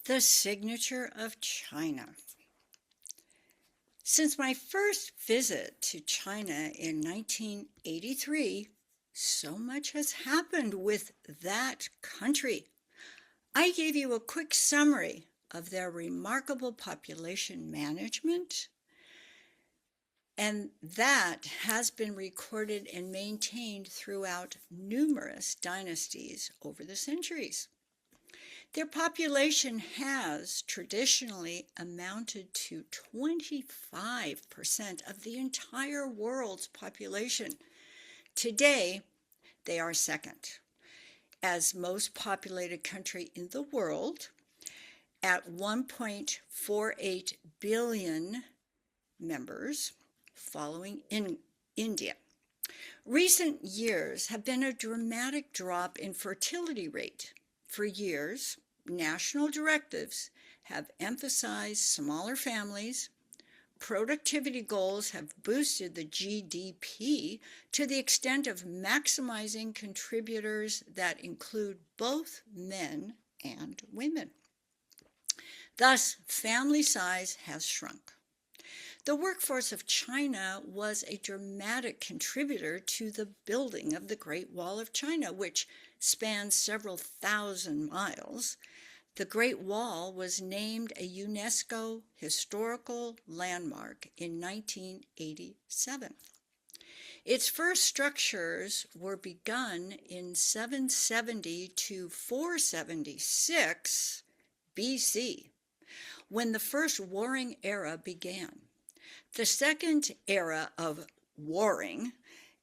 The signature of China. Since my first visit to China in 1983, so much has happened with that country. I gave you a quick summary of their remarkable population management, and that has been recorded and maintained throughout numerous dynasties over the centuries. Their population has traditionally amounted to 25% of the entire world's population. Today, they are second as most populated country in the world at 1.48 billion members, following in India. Recent years have been a dramatic drop in fertility rate. For years, national directives have emphasized smaller families. Productivity goals have boosted the GDP to the extent of maximizing contributors that include both men and women. Thus, family size has shrunk. The workforce of China was a dramatic contributor to the building of the Great Wall of China, which spans several thousand miles. The Great Wall was named a UNESCO historical landmark in 1987. Its first structures were begun in 770 to 476 BC, when the first warring era began. The second era of warring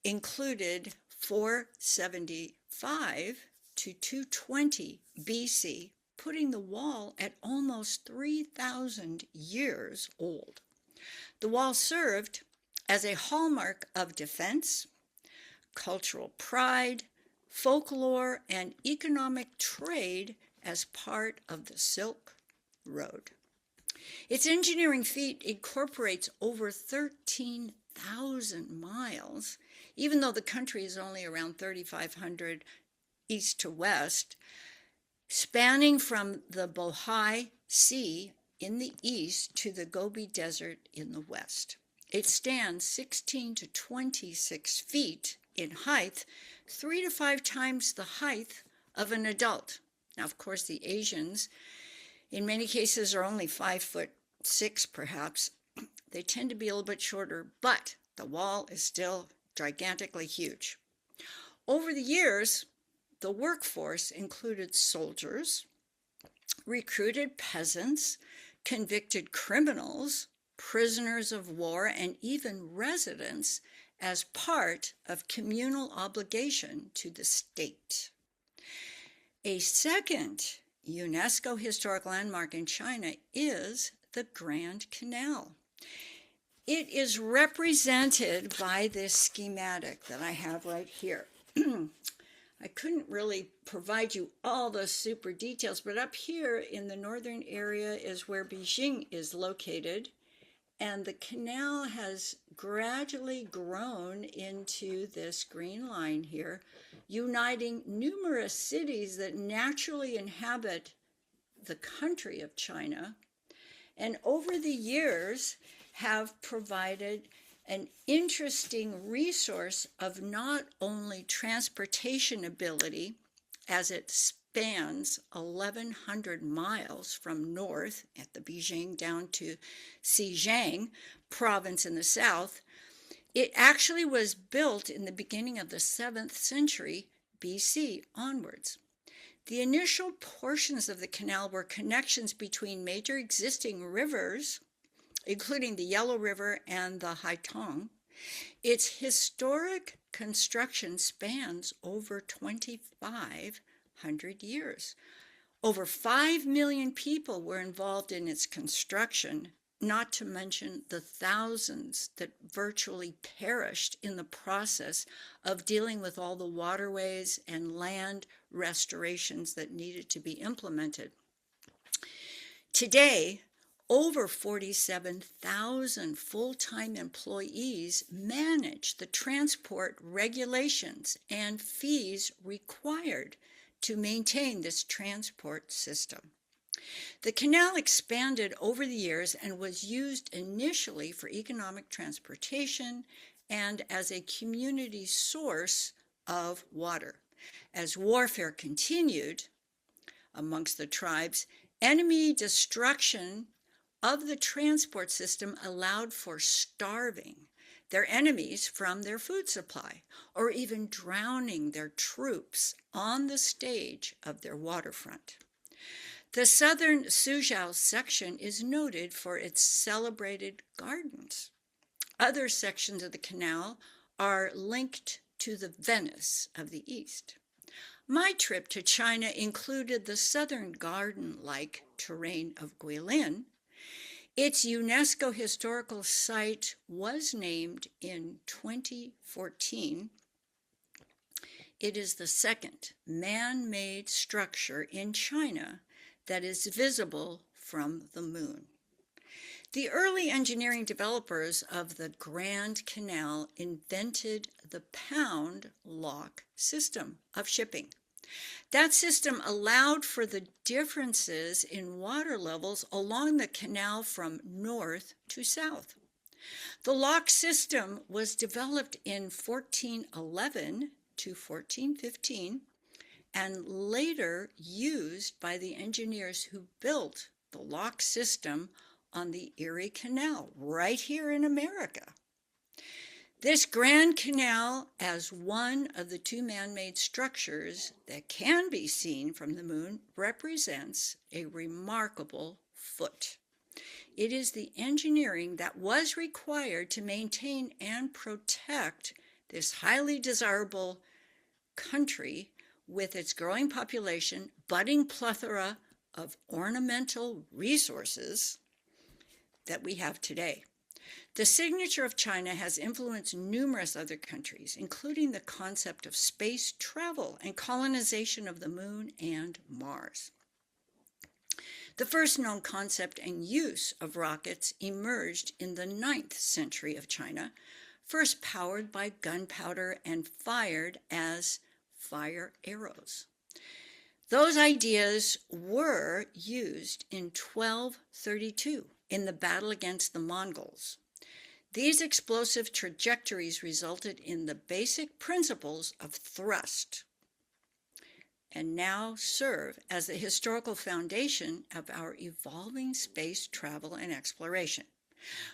included 475 to 220 BC, putting the wall at almost 3,000 years old. The wall served as a hallmark of defense, cultural pride, folklore, and economic trade as part of the Silk Road. Its engineering feat incorporates over 13,000 miles, even though the country is only around 3,500 east to west, spanning from the Bohai Sea in the east to the Gobi Desert in the west. It stands 16 to 26 feet in height, 3 to 5 times the height of an adult. Now, of course, the Asians in many cases are only 5'6" perhaps. They tend to be a little bit shorter, but the wall is still gigantically huge. Over the years, the workforce included soldiers, recruited peasants, convicted criminals, prisoners of war, and even residents as part of communal obligation to the state. A second UNESCO historic landmark in China is the Grand Canal. It is represented by this schematic that I have right here. I couldn't really provide you all the super details, but up here in the northern area is where Beijing is located, and the canal has gradually grown into this green line here, uniting numerous cities that naturally inhabit the country of China, and over the years have provided an interesting resource of not only transportation ability, as it spans 1,100 miles from north at the Beijing down to Xizang province in the south. It actually was built in the beginning of the 7th century BC onwards. The initial portions of the canal were connections between major existing rivers, including the Yellow River and the Haitong. Its historic construction spans over 2,500 years. Over 5 million people were involved in its construction, not to mention the thousands that virtually perished in the process of dealing with all the waterways and land restorations that needed to be implemented. Today, over 47,000 full-time employees manage the transport regulations and fees required to maintain this transport system. The canal expanded over the years and was used initially for economic transportation and as a community source of water. As warfare continued amongst the tribes, enemy destruction of the transport system allowed for starving their enemies from their food supply, or even drowning their troops on the stage of their waterfront. The southern Suzhou section is noted for its celebrated gardens. Other sections of the canal are linked to the Venice of the East. My trip to China included the southern garden-like terrain of Guilin. Its UNESCO historical site was named in 2014. It is the second man-made structure in China that is visible from the moon. The early engineering developers of the Grand Canal invented the pound lock system of shipping. That system allowed for the differences in water levels along the canal from north to south. The lock system was developed in 1411 to 1415 and later used by the engineers who built the lock system on the Erie Canal right here in America. This Grand Canal, as one of the two man-made structures that can be seen from the moon, represents a remarkable foot. It is the engineering that was required to maintain and protect this highly desirable country with its growing population, budding plethora of ornamental resources that we have today. The signature of China has influenced numerous other countries, including the concept of space travel and colonization of the moon and Mars. The first known concept and use of rockets emerged in the 9th century of China, first powered by gunpowder and fired as fire arrows. Those ideas were used in 1232 in the battle against the Mongols. These explosive trajectories resulted in the basic principles of thrust and now serve as the historical foundation of our evolving space travel and exploration.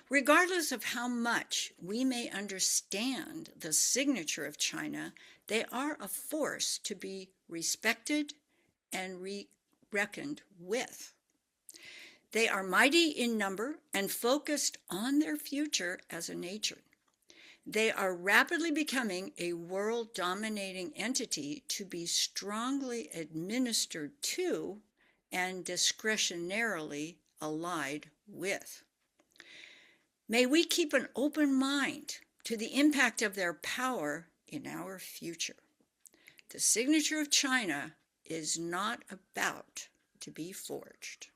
Regardless of how much we may understand the signature of China, they are a force to be respected and reckoned with. They are mighty in number and focused on their future as a nation. They are rapidly becoming a world-dominating entity to be strongly administered to and discretionarily allied with. May we keep an open mind to the impact of their power in our future. The signature of China is not about to be forged.